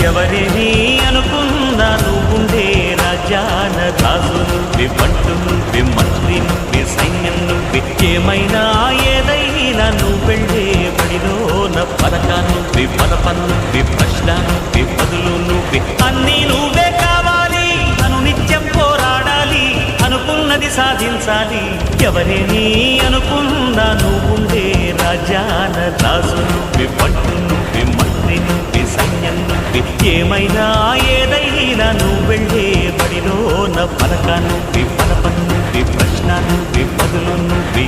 ఎవరిని అనుకున్నా నువ్వుండే రాజ్యాన రాజు నువ్వే, పట్టు నువ్వే, మంత్రి నువ్వే, సైన్యం నువ్వే, ఏమైనా ఏదైనా నువ్వెళ్ళే బడిలోన పరక నువ్వే, పరప నువ్వే, ప్రశ్న నువ్వే, బదులు నువ్వే, అన్నీ నువ్వే కావాలి. అను నిత్యం పోరాడాలి, అనుకున్నది సాధించాలి. ఎవరిని అనుకున్నా నువ్వుండే రాజ్యాన రాజు నువ్వే, పట్టు నువ్వే, మంత్రి నువ్వే, సైన్యం నువ్వే, ఏమైనా ఏదైనా నువ్వెళ్ళే బడిలోన పలక నువ్వే, పరప నువ్వే, ప్రశ్న నువ్వే, బదులు నువ్వే.